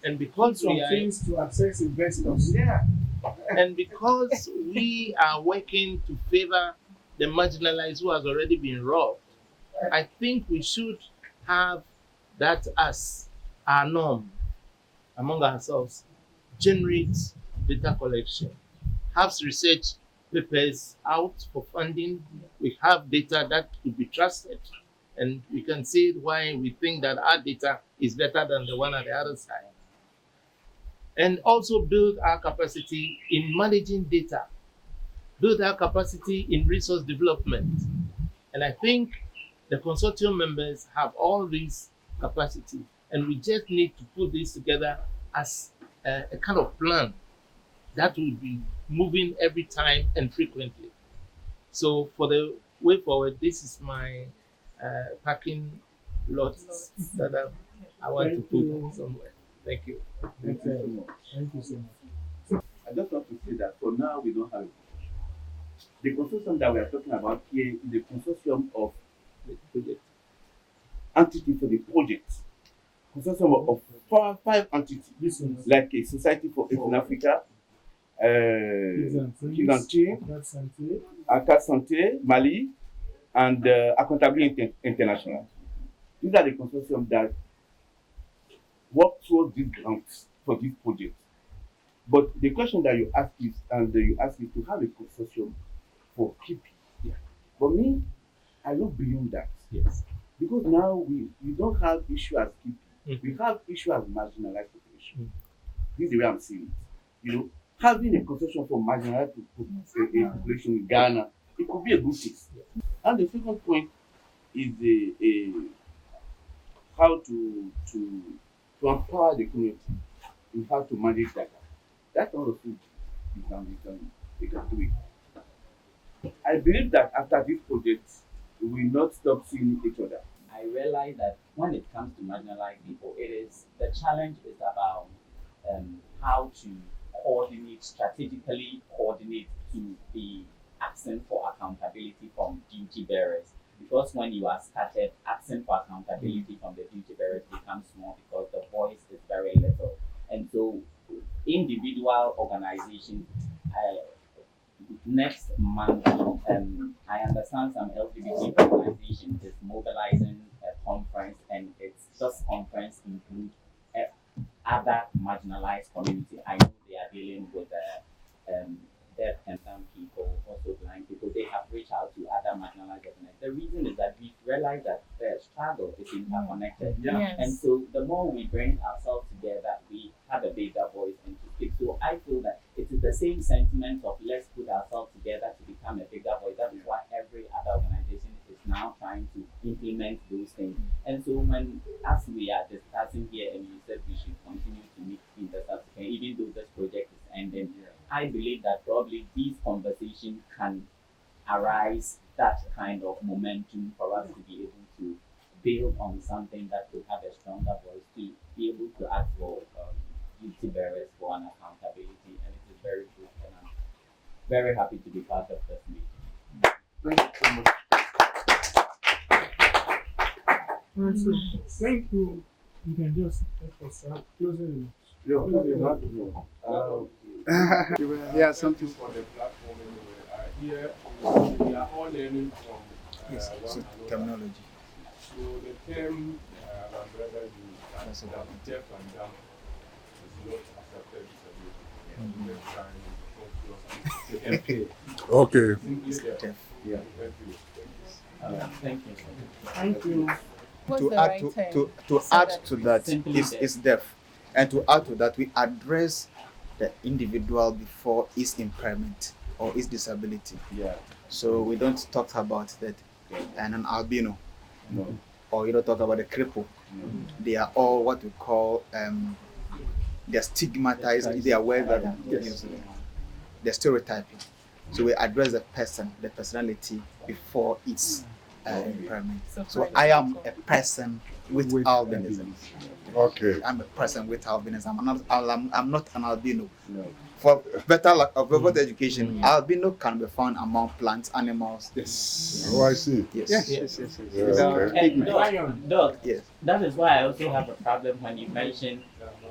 and because Some we are things to access investors. yeah, and because we are working to favor the marginalized who has already been robbed, I think we should have that as our norm among ourselves. Generate data collection, have research papers out for funding. We have data that could be trusted, and we can see why we think that our data is better than the one at the other side. And also build our capacity in managing data, build our capacity in resource development. And I think the consortium members have all these capacity, and we just need to put this together as a kind of plan that will be moving every time and frequently. So for the way forward, this is my parking lot that I want to put somewhere. Thank you. Thank you so much. Thank you so much. I just want to say that for now we don't have it. The consortium that we are talking about here is the consortium of The project. entities for the project. Consortium of five entities, like a Society for Eastern Africa, Kiganti, Akat Santé, Mali, and Accountability International. These are the consortium that work towards these grants for this project. But the question that you ask is, to have a consortium for keeping. Yeah. For me, I look beyond that. Yes. Because now we don't have issue as keeping. Mm-hmm. We have issue as marginalized population. This is the way I'm seeing it. You know, having a consortium for marginalized population in Ghana, it could be a good thing. And the second point is how to empower the community in how to manage data. That's all of it we can do it. I believe that after this project, we will not stop seeing each other. I realize that when it comes to marginalized people, the challenge is about how to strategically coordinate to be asking for accountability from duty bearers. Because when you are started, asking for accountability from the duty bearers becomes small because the voice is very little. And so individual organizations, next month, I understand some LGBT organizations is mobilizing a conference, and this conference includes other marginalized community. I know they are dealing with deaf and dumb people, also blind people. They have reached out to other marginalized communities. The reason is that we realize that the struggle is interconnected. Yeah. Yes. And so the more we bring ourselves together, we have a bigger voice and to speak. So I feel that it is the same sentiment of let's put ourselves together to become a bigger voice. That is why every other organization is now trying to implement those things. And so as we are discussing here, and you said we should continue to meet in the subsequent, even though this project is ending, I believe that probably these conversations can arise that kind of momentum for us to be able to build on something that will have a stronger voice, to be able to ask for duty bearers for an accountability. And it is very good, and I'm very happy to be part of this meeting. Thank you so much. Thank you. You can just help us out. Closing Yeah, something. For the platform anyway. Here we are all learning from Yes, one so another. terminology. So the term my brother used, that deaf and dumb is not accepted disability. Okay. Simply deaf. Yeah. Thank you. Thank you. What's To the add right term? to So add that- to that Simply is deaf, and to add to that we address the individual before his impairment or his disability. Yeah. So we don't talk about that and an albino, No. or you don't talk about a cripple. They are all what we call they're stigmatized. They are aware that they're stereotyping. So we address the person, the personality before its impairment. So So for I am example- a person with With albinism. Okay. I'm a person with albinism. I'm not an albino. For better luck of better education, albino can be found among plants, animals. Yes. Oh, I see. Yes. Yes. Yeah, Without okay. ignorance. Doc, Yes. that is why I also have a problem when you mention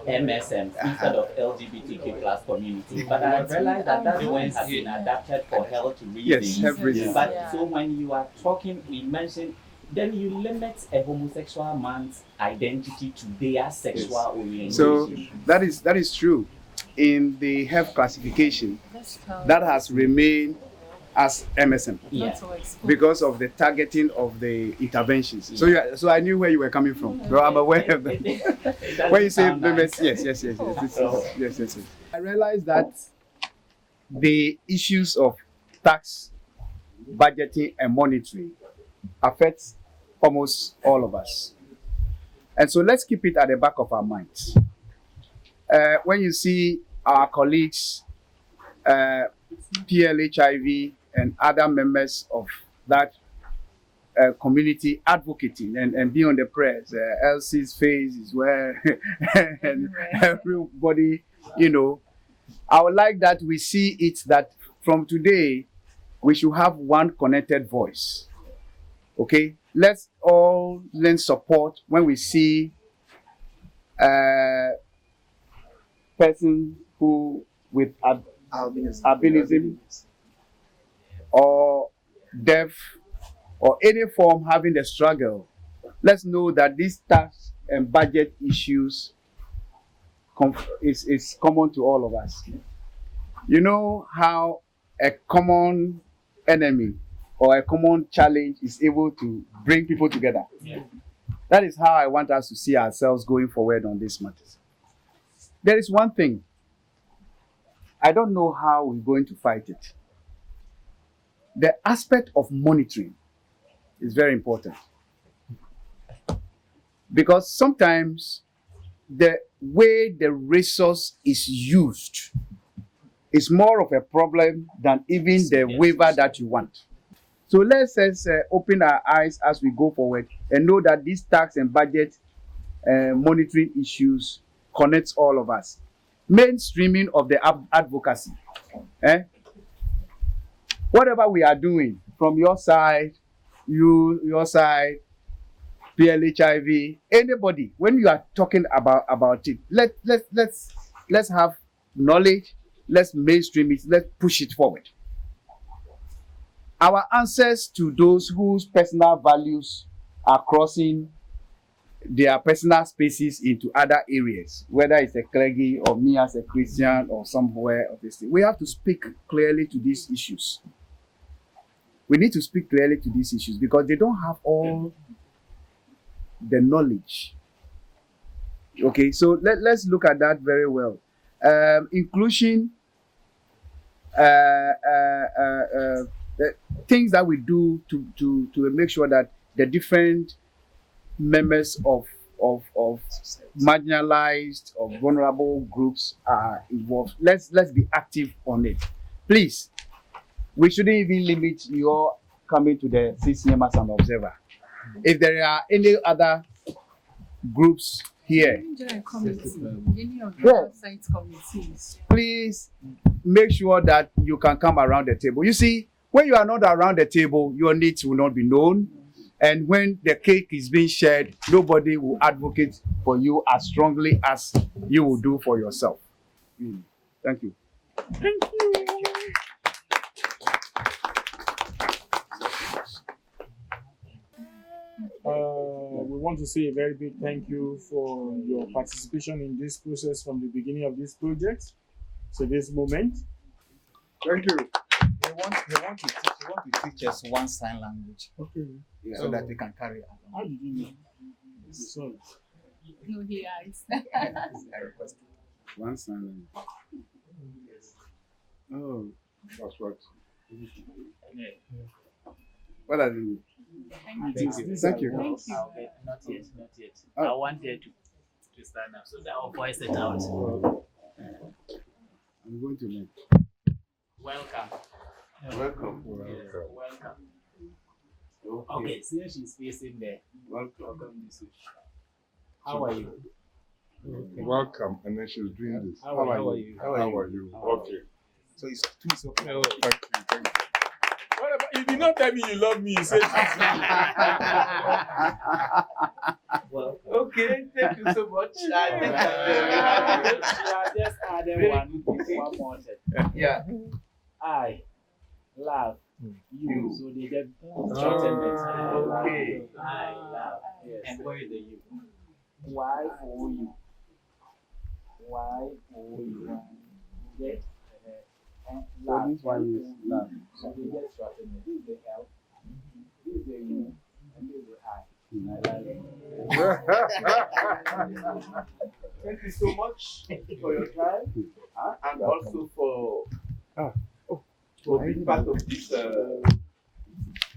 MSM instead of LGBTQ plus community. But I realize that word has been adapted for health reasons. Yes, health reasons. But Yeah. so when you are talking, we mentioned, then you limit a homosexual man's identity to their sexual orientation. So that is true. In the health classification, That's how that has remained as MSM Yeah. not so exposed. because of the targeting of the interventions. So I knew where you were coming from. So I'm aware of that. When you say limits, yes. Yes. I realized that the issues of tax, budgeting, and monitoring affects almost all of us. And so let's keep it at the back of our minds. When you see our colleagues, PLHIV, and other members of that community advocating and being on the press, Elsie's face is where, and everybody, I would like that we see it that from today, we should have one connected voice. Okay? Let's all lend support when we see person who with albinism or deaf or any form having the struggle. Let's know that these tax and budget issues is common to all of us. You know how a common enemy or a common challenge is able to bring people together. Yeah. That is how I want us to see ourselves going forward on this matters. There is one thing. I don't know how we're going to fight it. The aspect of monitoring is very important. Because sometimes the way the resource is used is more of a problem than even the waiver that you want. So let's open our eyes as we go forward and know that these tax and budget monitoring issues connects all of us. Mainstreaming of the advocacy. Whatever we are doing from your side, your side, PLHIV, anybody, when you are talking about it, let's have knowledge, let's mainstream it, let's push it forward. Our answers to those whose personal values are crossing their personal spaces into other areas, whether it's a clergy or me as a Christian or somewhere of this thing. We have to speak clearly to these issues. We need to speak clearly to these issues because they don't have all the knowledge. Okay, so let's look at that very well. Inclusion, the things that we do to make sure that the different members of marginalized or vulnerable groups are involved. Let's be active on it. Please, we shouldn't even limit your coming to the CCM as an observer. If there are any other groups here, please make sure that you can come around the table. You see, when you are not around the table, your needs will not be known. And when the cake is being shared, nobody will advocate for you as strongly as you will do for yourself. Thank you. Thank you. We want to say a very big thank you for your participation in this process from the beginning of this project to this moment. Thank you. They want to teach us one sign language. Okay. So that we can carry on. How did you know? Sorry. No, he eyes. I request. One sign. Oh, That's what. what are you? Thank Thank you. you. Thank you. Thank you. Not yet. Oh. I want her to stand up so that I'll voice it out. I'm going to learn. Welcome. Welcome. Welcome. Okay, since she's facing there, welcome this way. How are you? Welcome, and then she's doing this. How are you? How are you? Okay. So it's twins. Okay. Thank you. What about, you did not tell me you love me, you said Well, Okay, thank you so much. I think just added one more thing. yeah. I love you. So they get shortened it. Okay. I love. Yes. And where is the you? Why for you? Why for you? Get and So love. this one is love. So they get shortened it. This is the L. This is the you. And this is the I. I love you. Thank you so much for your time and also for being part of this